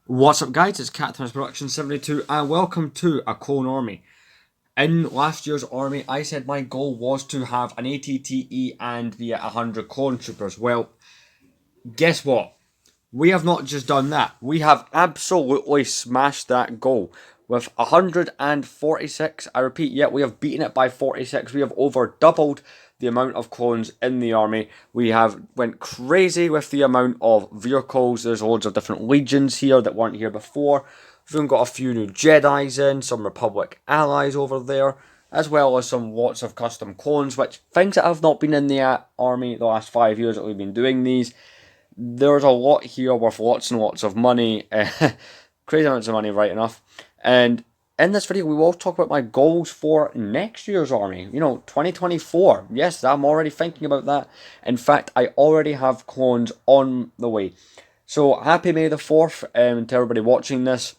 What's up, guys? It's Cat Production 72 and welcome to a clone army. In last year's army, I said my goal was to have an ATTE and the 100 clone troopers. Well, guess what? We have not just done that. We have absolutely smashed that goal. With 146, I repeat, yeah, we have beaten it by 46. We have over doubled the amount of clones in the army. We have went crazy with the amount of vehicles. There's loads of different legions here that weren't here before. We've even got a few new Jedis in, some Republic allies over there, as well as some lots of custom clones, which things that have not been in the army the last 5 years that we've been doing these. There's a lot here worth lots and lots of money. Crazy amounts of money, right enough. And in this video, we will talk about my goals for next year's army. 2024. Yes, I'm already thinking about that. In fact, I already have clones on the way. So, happy May the 4th to everybody watching this.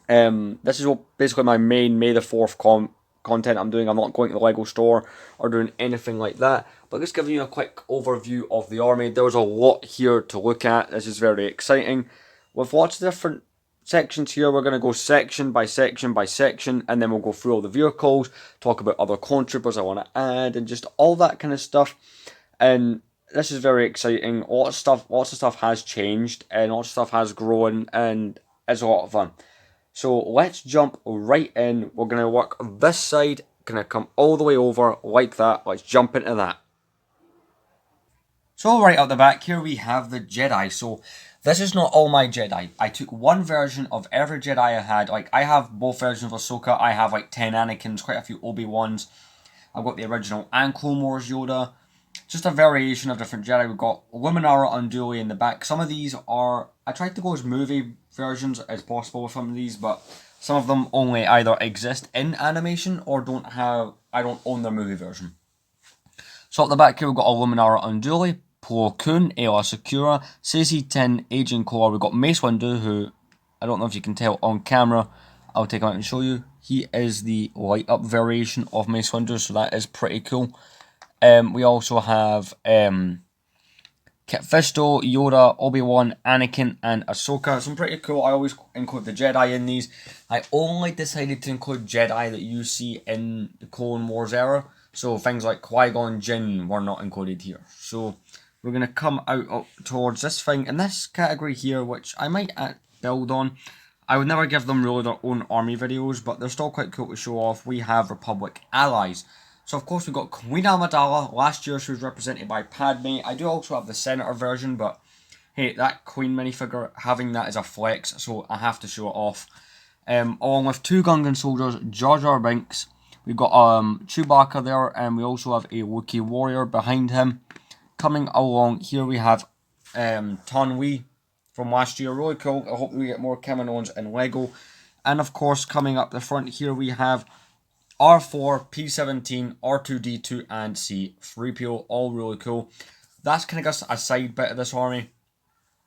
This is basically my main May the 4th content I'm doing. I'm not going to the Lego store or doing anything like that, but just giving you a quick overview of the army. There's a lot here to look at. This is very exciting. With lots of different sections here, we're going to go section by section by section, and then we'll go through all the vehicles, talk about other clone troopers I want to add, and just all that kind of stuff. And this is very exciting. Lots of stuff has changed, and lots of stuff has grown, and it's a lot of fun. So let's jump right in. We're going to work this side, going to come all the way over like that. Let's jump into that. So right out the back here we have the Jedi. So this is not all my Jedi. I took one version of every Jedi I had. Like, I have both versions of Ahsoka. I have like 10 Anakins, quite a few Obi-Wans. I've got the original and Clone Wars Yoda. Just a variation of different Jedi. We've got Luminara Unduli in the back. Some of these are... I tried to go as movie versions as possible with some of these, but some of them only either exist in animation or don't have... I don't own their movie version. So at the back here we've got a Luminara Unduli, Plo Koon, Ayla Secura, CC10, Agent Core. We've got Mace Windu, who I don't know if you can tell on camera. I'll take him out and show you. He is the light up variation of Mace Windu, so that is pretty cool. We also have Kit Fisto, Yoda, Obi-Wan, Anakin, and Ahsoka. Some pretty cool. I always include the Jedi in these. I only decided to include Jedi that you see in the Clone Wars era. So things like Qui-Gon Jinn were not included here. So we're going to come out up towards this thing. In this category here, which I might build on. I would never give them really their own army videos, but they're still quite cool to show off. We have Republic allies. So of course we've got Queen Amidala. Last year she was represented by Padme. I do also have the Senator version, but hey, that Queen minifigure, having that is a flex, so I have to show it off. Along with two Gungan soldiers, Jar Jar Binks. We've got Chewbacca there, and we also have a Wookiee warrior behind him. Coming along here we have Ton Wee from last year. Really cool. I hope we get more Kaminoans in Lego. And of course, coming up the front here we have R4, P17, R2D2, and C3PO, all really cool. That's kind of just a side bit of this army.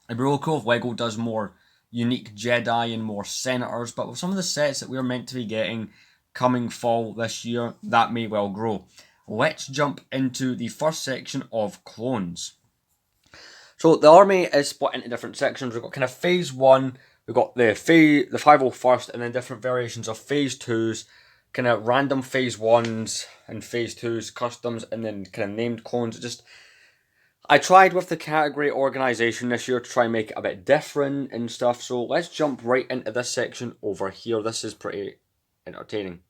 It'd be really cool if LEGO does more unique Jedi and more Senators, but with some of the sets that we're meant to be getting coming fall this year, that may well grow. Let's jump into the first section of clones. So the army is split into different sections. We've got kind of Phase 1, we've got the 501st, and then different variations of Phase 2s, kind of random Phase 1s and Phase 2s, customs, and then kind of named clones. I tried with the category organisation this year to try and make it a bit different and stuff, so let's jump right into this section over here. This is pretty entertaining.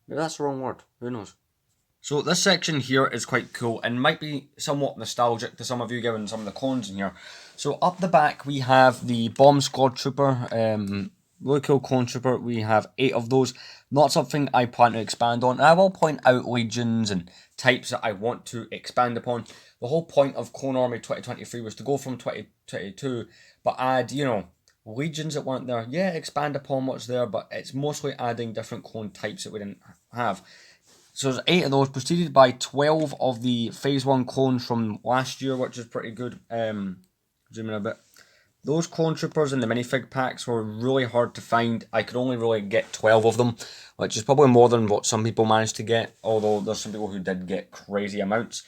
Maybe that's the wrong word, who knows. So this section here is quite cool and might be somewhat nostalgic to some of you given some of the clones in here. So up the back we have the Bomb Squad Trooper, really cool clone trooper. We have 8 of those. Not something I plan to expand on. And I will point out legions and types that I want to expand upon. The whole point of Clone Army 2023 was to go from 2022, but add, legions that weren't there. Yeah, expand upon what's there, but it's mostly adding different clone types that we didn't have. So there's 8 of those, preceded by 12 of the Phase 1 clones from last year, which is pretty good. Zoom in a bit. Those clone troopers in the minifig packs were really hard to find. I could only really get 12 of them, which is probably more than what some people managed to get, although there's some people who did get crazy amounts.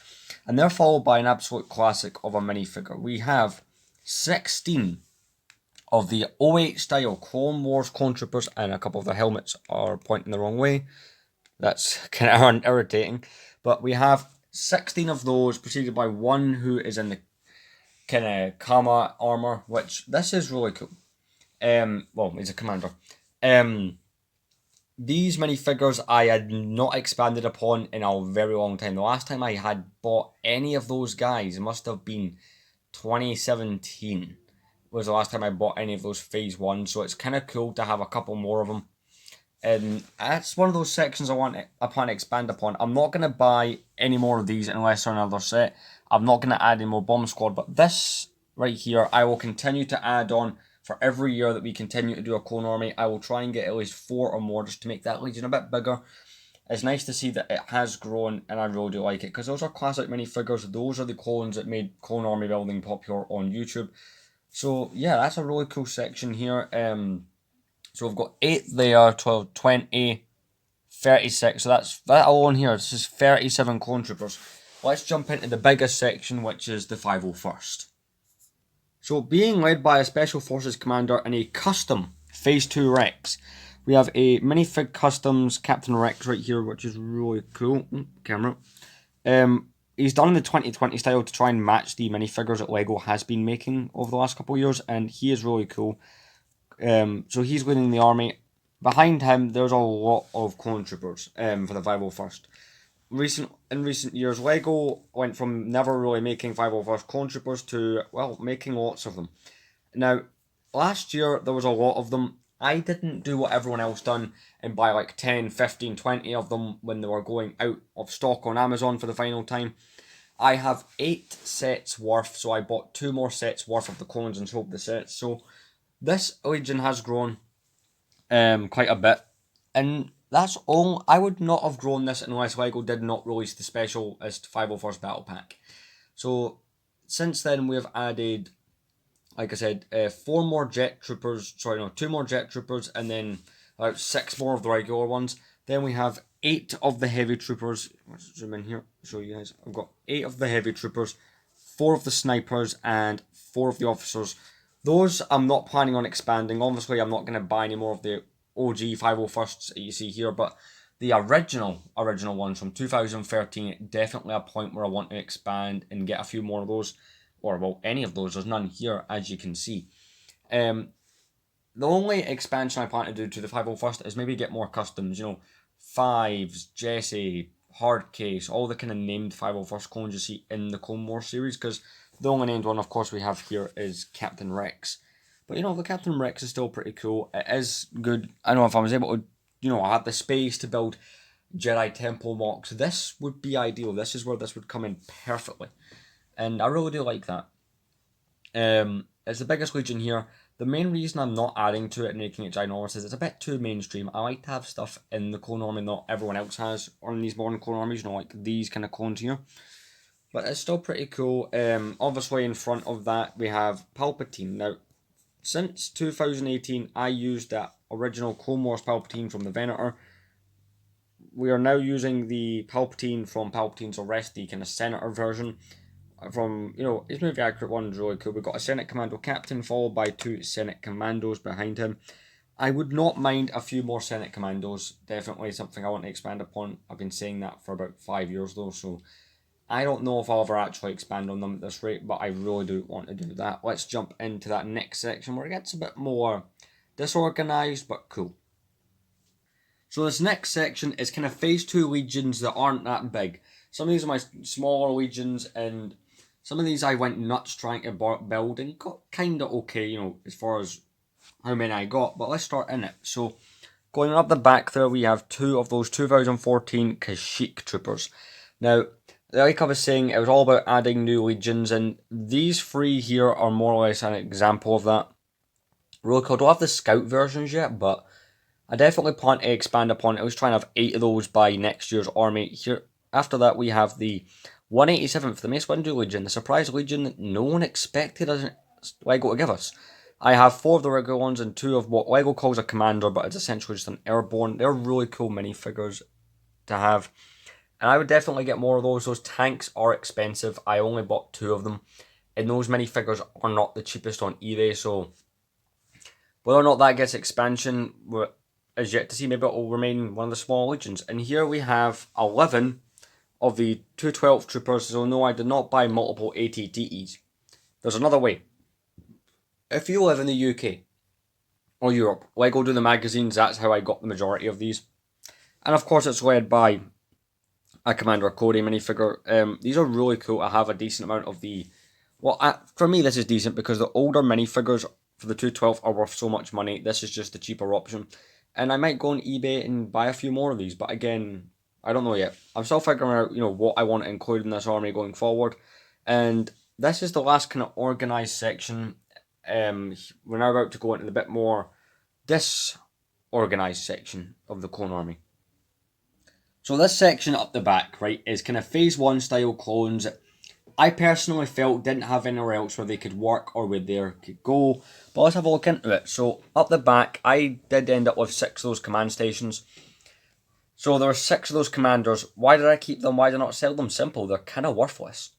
And they're followed by an absolute classic of a minifigure. We have 16 of the '08 style Clone Wars clone troopers, and a couple of their helmets are pointing the wrong way. That's kind of irritating. But we have 16 of those, preceded by one who is in the kind of Kama armor, which this is really cool. Well, he's a commander. These minifigures I had not expanded upon in a very long time. The last time I had bought any of those guys must have been 2017 was the last time I bought any of those phase 1, so it's kind of cool to have a couple more of them. And that's one of those sections I plan to expand upon. I'm not going to buy any more of these unless they're another set. I'm not going to add any more Bomb Squad, but this right here I will continue to add on for every year that we continue to do a clone army. I will try and get at least 4 or more just to make that legion a bit bigger. It's nice to see that it has grown, and I really do like it, because those are classic minifigures. Those are the clones that made clone army building popular on YouTube. So yeah, that's a really cool section here. So we've got 8 there, 12, 20, 36. So that's that alone here. This is 37 clone troopers. Let's jump into the biggest section, which is the 501st. So being led by a Special Forces commander and a custom Phase 2 Rex, we have a minifig customs Captain Rex right here, which is really cool. Camera. He's done in the 2020 style to try and match the minifigures that LEGO has been making over the last couple of years, and he is really cool. So he's leading the army. Behind him, there's a lot of clone troopers for the 501st. In recent years, LEGO went from never really making 501st clone troopers to, well, making lots of them. Now, last year, there was a lot of them. I didn't do what everyone else done and buy like 10, 15, 20 of them when they were going out of stock on Amazon for the final time. I have 8 sets worth, so I bought 2 more sets worth of the clones and sold the sets. So this legion has grown quite a bit, and that's all. I would not have grown this unless LEGO did not release the specialist 501st Battle Pack. So since then we have added, like I said, 4 more jet troopers. Sorry, no, 2 more jet troopers, and then about 6 more of the regular ones. Then we have 8 of the heavy troopers. Let's zoom in here, show you guys. I've got 8 of the heavy troopers, 4 of the snipers, and 4 of the officers. Those I'm not planning on expanding. Obviously, I'm not going to buy any more of the OG 501sts that you see here, but the original ones from 2013, definitely a point where I want to expand and get a few more of those, or well, any of those. There's none here, as you can see. The only expansion I plan to do to the 501st is maybe get more customs, you know, Fives, Jesse, Hardcase, all the kind of named 501st clones you see in the Clone Wars series, because the only named one, of course, we have here is Captain Rex. But, you know, the Captain Rex is still pretty cool. It is good. I know if I was able to, you know, I had the space to build Jedi Temple mocks, this would be ideal. This is where this would come in perfectly. And I really do like that. It's the biggest legion here. The main reason I'm not adding to it and making it ginormous is it's a bit too mainstream. I like to have stuff in the clone army that everyone else has, or in these modern clone armies, you know, like these kind of clones here. But it's still pretty cool. Obviously, in front of that, we have Palpatine. Now, since 2018, I used that original Clone Wars Palpatine from the Venator. We are now using the Palpatine from Palpatine's Arrest, the kind of Senator version. From, you know, his movie accurate one is really cool. We've got a Senate Commando Captain followed by 2 Senate Commandos behind him. I would not mind a few more Senate Commandos. Definitely something I want to expand upon. I've been saying that for about 5 years though, so I don't know if I'll ever actually expand on them at this rate, but I really do want to do that. Let's jump into that next section where it gets a bit more disorganized, but cool. So this next section is kind of Phase 2 legions that aren't that big. Some of these are my smaller legions, and some of these I went nuts trying to build and got kind of okay, you know, as far as how many I got. But let's start in it. So going up the back there, we have 2 of those 2014 Kashyyyk troopers. Now, like I was saying, it was all about adding new legions, and these 3 here are more or less an example of that. Really cool. I don't have the scout versions yet, but I definitely plan to expand upon it. I was trying to have 8 of those by next year's army. Here, after that, we have the 187th, the Mace Windu Legion, the surprise legion that no one expected LEGO to give us. I have 4 of the regular ones and 2 of what LEGO calls a commander, but it's essentially just an airborne. They're really cool minifigures to have. And I would definitely get more of those. Those tanks are expensive. I only bought 2 of them. And those minifigures are not the cheapest on eBay. So Whether or not that gets expansion is yet to see. Maybe it will remain one of the small legions. And here we have 11 of the 212 troopers. So no, I did not buy multiple ATTEs. There's another way. If you live in the UK or Europe, Lego do the magazines. That's how I got the majority of these. And of course, it's led by a Commander Cody minifigure. These are really cool. I have a decent amount of the... Well, for me, this is decent because the older minifigures for the 212 are worth so much money. This is just the cheaper option. And I might go on eBay and buy a few more of these. But again, I don't know yet. I'm still figuring out, what I want to include in this army going forward. And this is the last kind of organised section. We're now about to go into the bit more disorganised section of the clone army. So this section up the back, right, is kind of Phase 1 style clones that I personally felt didn't have anywhere else where they could work or where they could go. But let's have a look into it. So up the back, I did end up with 6 of those command stations. So there were 6 of those commanders. Why did I keep them? Why did I not sell them? Simple, they're kind of worthless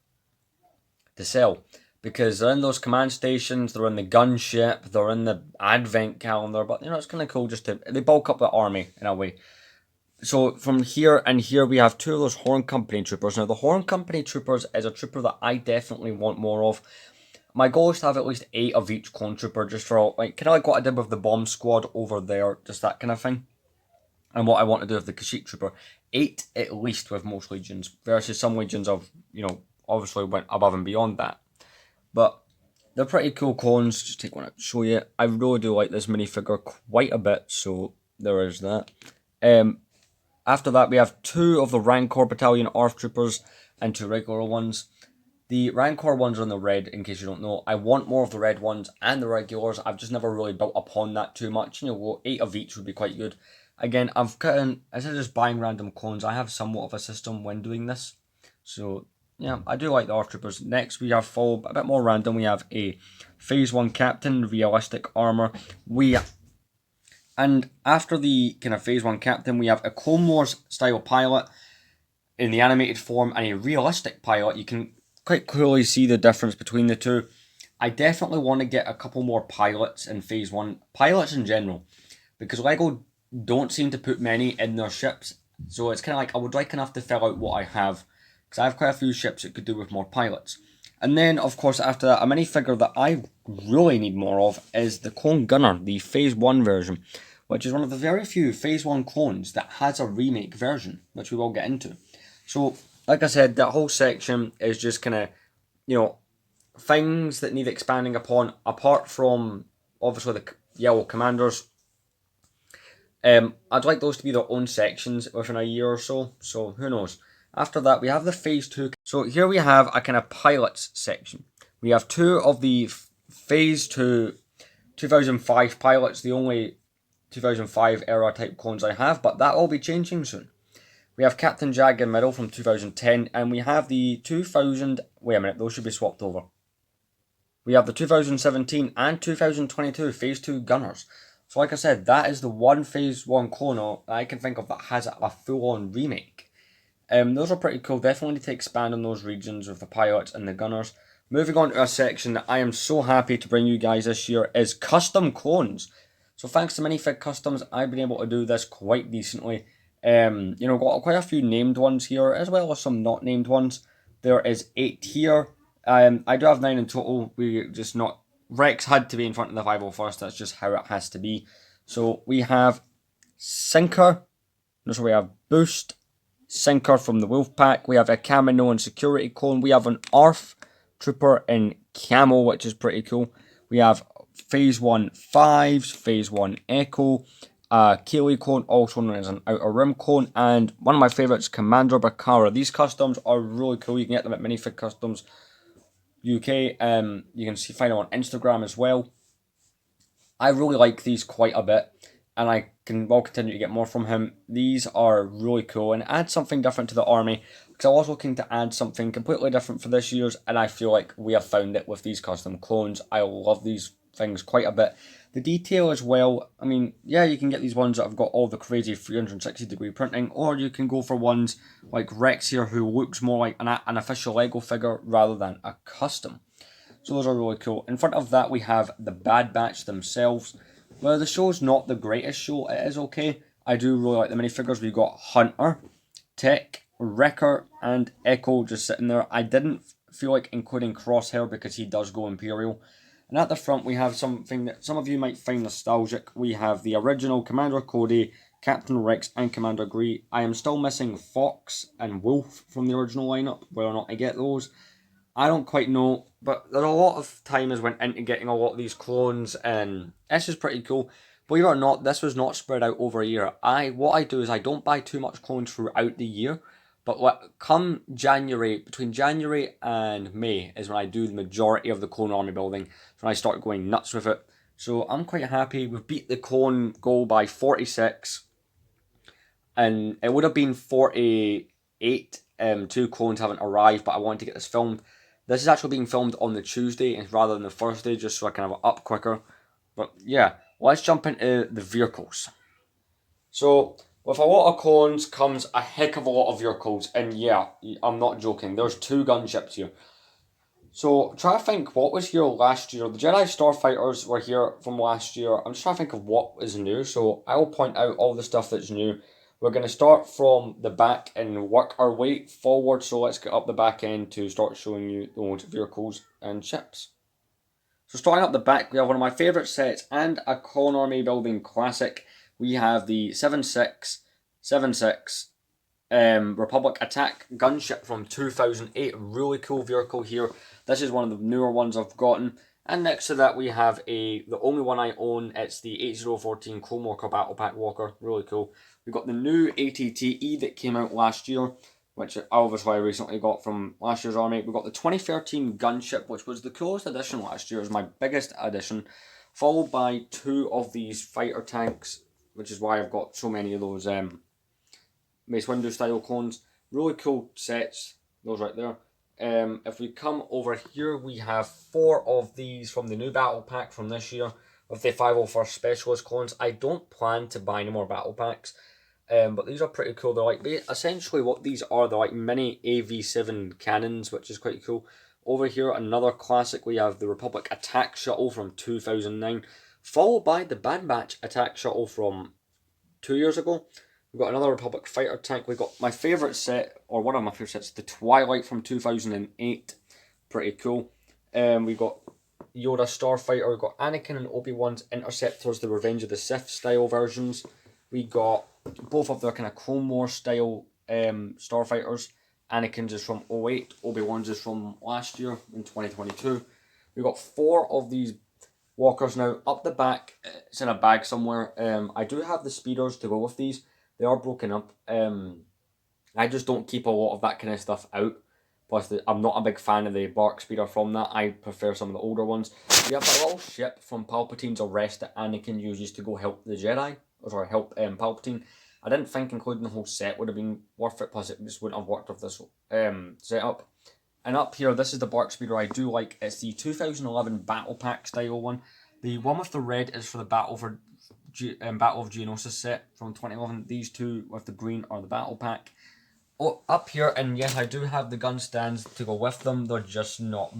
to sell. Because they're in those command stations, they're in the gunship, they're in the advent calendar. But, it's kind of cool just to... They bulk up the army in a way. So from here and here we have 2 of those Horn Company troopers. Now the Horn Company troopers is a trooper that I definitely want more of. My goal is to have at least 8 of each clone trooper, just for kind of like what I did with the bomb squad over there, just that kind of thing. And what I want to do with the Kashyyyk trooper, 8 at least with most legions, versus some legions of, obviously went above and beyond that. But they're pretty cool clones. Just take one out to show you. I really do like this minifigure quite a bit, so there is that. After that, we have 2 of the Rancor Battalion ARF troopers and 2 regular ones. The Rancor ones are in the red, in case you don't know. I want more of the red ones and the regulars. I've just never really built upon that too much. 8 of each would be quite good. Again, instead of just buying random clones, I have somewhat of a system when doing this. So, yeah, I do like the ARF troopers. Next, we have a bit more random. We have a Phase 1 Captain, realistic armor. And after the kind of Phase 1 Captain, we have a Clone Wars style pilot in the animated form and a realistic pilot. You can quite clearly see the difference between the two. I definitely want to get a couple more pilots in Phase 1. Pilots in general. Because LEGO don't seem to put many in their ships. So it's kind of like I would like enough to fill out what I have. Because I have quite a few ships that could do with more pilots. And then, of course, after that, a minifigure that I really need more of is the Clone Gunner, the Phase 1 version, which is one of the very few Phase 1 clones that has a remake version, which we will get into. So, like I said, that whole section is just kind of, things that need expanding upon, apart from, obviously, the yellow commanders. I'd like those to be their own sections within a year or so, who knows. After that, we have the Phase 2. So here we have a kind of pilots section. We have 2 of the Phase 2 2005 pilots, the only 2005 era type clones I have, but that will be changing soon. We have Captain Jag in middle from 2010, and we have the 2000... Wait a minute, those should be swapped over. We have the 2017 and 2022 Phase 2 Gunners. So like I said, that is the one Phase 1 clone that I can think of that has a full-on remake. Those are pretty cool. Definitely need to expand on those regions with the pilots and the gunners. Moving on to a section that I am so happy to bring you guys this year is custom clones. So thanks to Minifig Customs, I've been able to do this quite decently. Got quite a few named ones here, as well as some not named ones. There is 8 here. I do have 9 in total. Rex had to be in front of the 501st. That's just how it has to be. So we have Sinker. So we have Boost. Sinker from the Wolf Pack. We have a Camino and Security Clone. We have an ARF Trooper in Camo, which is pretty cool. We have Phase 1 5s, Phase 1 Echo, Keeley Clone, also known as an Outer Rim Clone, and one of my favourites, Commander Bakara. These customs are really cool. You can get them at Minifig Customs UK. You can find them on Instagram as well. I really like these quite a bit, and I will continue to get more from him. These are really cool and add something different to the army, because I was looking to add something completely different for this year's, and I feel like we have found it with these custom clones. I love these things quite a bit. The detail as well, I mean, yeah, you can get these ones that have got all the crazy 360-degree printing, or you can go for ones like Rex here, who looks more like an official Lego figure rather than a custom. So those are really cool. In front of that, we have the Bad Batch themselves. Well, the show's not the greatest show. It is okay. I do really like the minifigures. We've got Hunter, Tech, Wrecker, and Echo just sitting there. I didn't feel like including Crosshair because he does go Imperial. And at the front we have something that some of you might find nostalgic. We have the original Commander Cody, Captain Rex, and Commander Gree. I am still missing Fox and Wolf from the original lineup. Whether or not I get those, I don't quite know. But there's a lot of time has went into getting a lot of these clones, and this is pretty cool. Believe it or not, this was not spread out over a year. What I do is I don't buy too much clones throughout the year. But come January, between January and May is when I do the majority of the clone army building. When I start going nuts with it. So I'm quite happy. We've beat the clone goal by 46. And it would have been 48. 2 clones haven't arrived, but I wanted to get this filmed. This is actually being filmed on the Tuesday rather than the Thursday, just so I can have it up quicker. But yeah, let's jump into the vehicles. So, with a lot of clones comes a heck of a lot of vehicles, and yeah, I'm not joking, there's 2 gunships here. So, try to think what was here last year. The Jedi Starfighters were here from last year. I'm just trying to think of what is new, so I will point out all the stuff that's new. We're going to start from the back and work our way forward, so let's get up the back end to start showing you those vehicles and ships. So starting up the back, we have one of my favourite sets and a clone army building classic. We have the 7676 Republic Attack gunship from 2008. Really cool vehicle here. This is one of the newer ones I've gotten. And next to that we have the only one I own. It's the 8014 Clone Walker Battle Pack Walker. Really cool. We've got the new ATTE that came out last year, which obviously I recently got from last year's army. We've got the 2013 gunship, which was the coolest addition last year. It was my biggest addition. Followed by 2 of these fighter tanks, which is why I've got so many of those Mace Windu style clones. Really cool sets, those right there. If we come over here, we have 4 of these from the new battle pack from this year with the 501st Specialist clones. I don't plan to buy any more battle packs, but these are pretty cool. They're like, essentially what these are, they're like mini AV7 cannons, which is quite cool. Over here, another classic, we have the Republic Attack Shuttle from 2009, followed by the Bad Batch Attack Shuttle from 2 years ago. We've got another Republic Fighter Tank. We've got my favourite set, or one of my favourite sets, the Twilight from 2008. Pretty cool. We've got Yoda Starfighter. We've got Anakin and Obi-Wan's Interceptors, the Revenge of the Sith style versions. We got both of their kind of Clone Wars style Starfighters. Anakin's is from 08. Obi-Wan's is from last year in 2022. We've got 4 of these walkers now. Up the back, it's in a bag somewhere. I do have the speeders to go with these. They are broken up. I just don't keep a lot of that kind of stuff out. Plus, I'm not a big fan of the bark speeder from that. I prefer some of the older ones. We have a little ship from Palpatine's arrest that Anakin uses to go help the Jedi. Or sorry, help Palpatine. I didn't think including the whole set would have been worth it. Plus, it just wouldn't have worked with this setup. And up here, this is the bark speeder I do like. It's the 2011 Battle Pack style one. The one with the red is for the Battle of Geonosis set from 2011. These 2 with the green are the Battle Pack. Oh, up here, and yes, I do have the gun stands to go with them. They're just not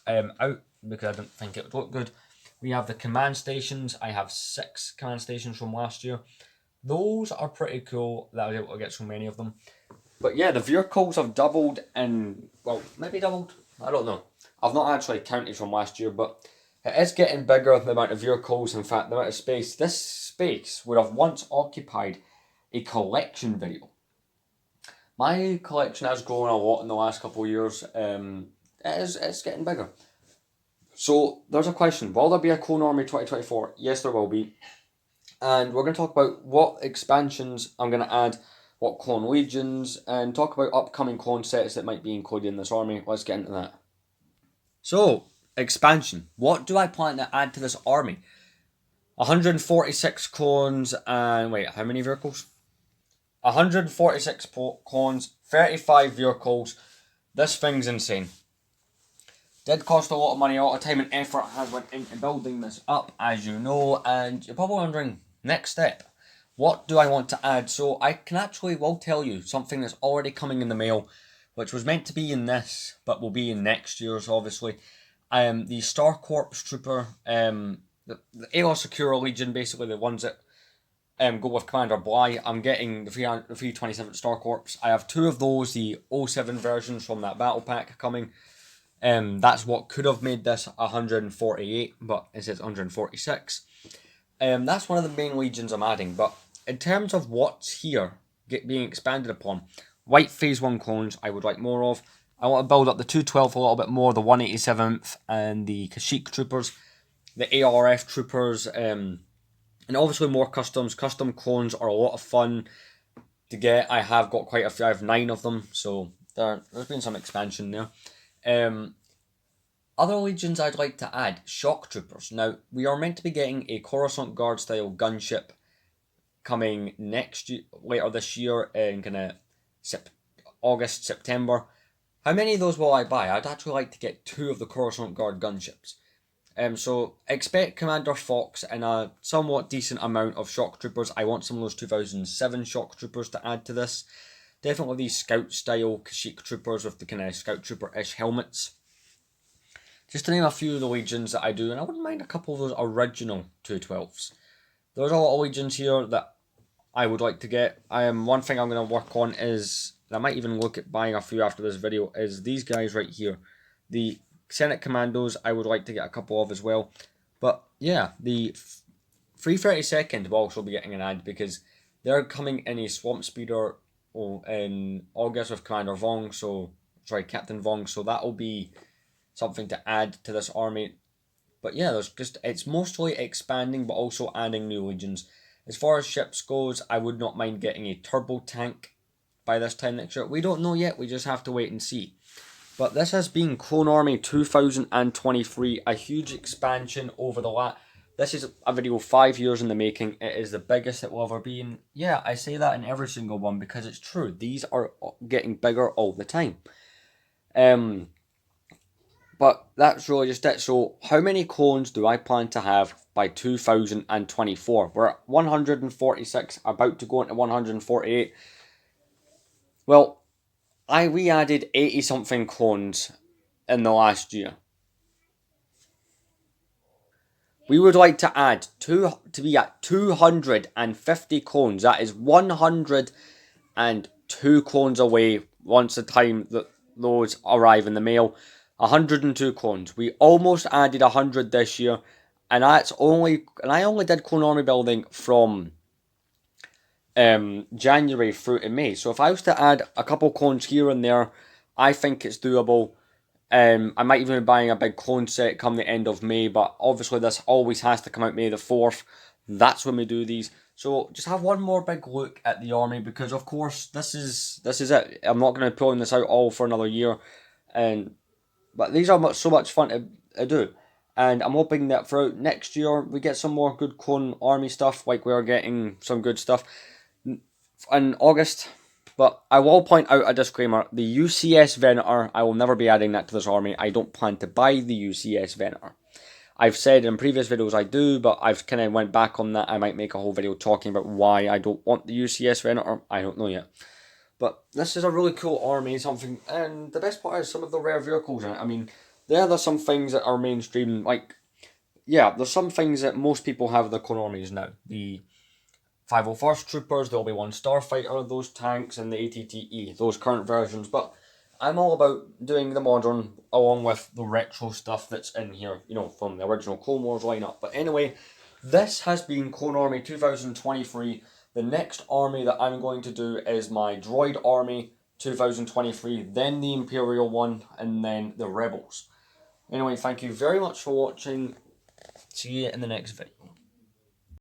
out because I didn't think it would look good. We have the command stations. I have 6 command stations from last year. Those are pretty cool that I was able to get so many of them. But yeah, the vehicles have doubled and, well, maybe doubled. I don't know. I've not actually counted from last year, but it is getting bigger, the amount of vehicles, in fact, the amount of space. This space would have once occupied a collection video. My collection has grown a lot in the last couple of years. It's getting bigger. So, there's a question. Will there be a Clone Army 2024? Yes, there will be. And we're going to talk about what expansions I'm going to add, what Clone Legions, and talk about upcoming clone sets that might be included in this army. Let's get into that. So, expansion. What do I plan to add to this army? 146 clones and... wait, how many vehicles? 146 clones, 35 vehicles. This thing's insane. Did cost a lot of money, a lot of time and effort has went into building this up, as you know, and you're probably wondering, next step, what do I want to add? So I will tell you something that's already coming in the mail, which was meant to be in this, but will be in next year's, obviously. The Star Corps Trooper the Aeon Secure Legion, basically the ones that go with Commander Bly. I'm getting the 327 Star Corps. I have two of those, the '07 versions from that battle pack coming. That's what could have made this 148, but it says 146. That's one of the main legions I'm adding. But in terms of what's here being expanded upon, white Phase 1 clones I would like more of. I want to build up the 212 a little bit more, the 187th and the Kashyyyk troopers, the ARF troopers, and obviously more customs. Custom clones are a lot of fun to get. I have got quite a few. I have 9 of them, so there's been some expansion there. Other legions I'd like to add, shock troopers. Now, we are meant to be getting a Coruscant Guard style gunship coming later this year in kind of August, September. How many of those will I buy? I'd actually like to get 2 of the Coruscant Guard gunships. So expect Commander Fox and a somewhat decent amount of shock troopers. I want some of those 2007 shock troopers to add to this. Definitely these scout style Kashyyyk troopers with the kind of scout trooper-ish helmets. Just to name a few of the legions that I do, and I wouldn't mind a couple of those original 212s. There's a lot of legions here that I would like to get. One thing I'm going to work on is, I might even look at buying a few after this video, is these guys right here. The Senate Commandos I would like to get a couple of as well. But yeah, the 332nd will also be getting an ad because they're coming in a Swamp Speeder in August with Captain Vong, so that will be something to add to this army. But yeah, it's mostly expanding but also adding new legions. As far as ships goes, I would not mind getting a turbo tank by this time next year. We don't know yet, we just have to wait and see. But this has been Clone Army 2023, a huge expansion over the last... This is a video 5 years in the making. It is the biggest it will ever be. And yeah, I say that in every single one because it's true. These are getting bigger all the time. But that's really just it. So how many clones do I plan to have by 2024? We're at 146, about to go into 148. Well, we added 80 something clones in the last year. We would like to add to be at 250 clones. That is 102 clones away once the time that those arrive in the mail. 102 clones. We almost added 100 this year, and I only did Clone Army building from January through to May. So if I was to add a couple clones here and there, I think it's doable. I might even be buying a big clone set come the end of May, but obviously this always has to come out May the 4th. That's when we do these. So just have one more big look at the army, because of course this is it. I'm not going to be pulling this out all for another year, but these are so much fun to do. And I'm hoping that throughout next year we get some more good Clone Army stuff, like we are getting some good stuff in August. But I will point out a disclaimer. The UCS Venator, I will never be adding that to this army. I don't plan to buy the UCS Venator. I've said in previous videos I do, but I've kind of went back on that. I might make a whole video talking about why I don't want the UCS Venator. I don't know yet. But this is a really cool army, and the best part is some of the rare vehicles in it. I mean, there's some things that are mainstream, like, yeah, there's some things that most people have the Clone Armies now. The 501st Troopers, the Obi-Wan Starfighter, those tanks, and the ATTE, those current versions. But I'm all about doing the modern along with the retro stuff that's in here, from the original Clone Wars lineup. But anyway, this has been Clone Army 2023. The next army that I'm going to do is my Droid Army 2023, then the Imperial one, and then the Rebels. Anyway, thank you very much for watching. See you in the next video.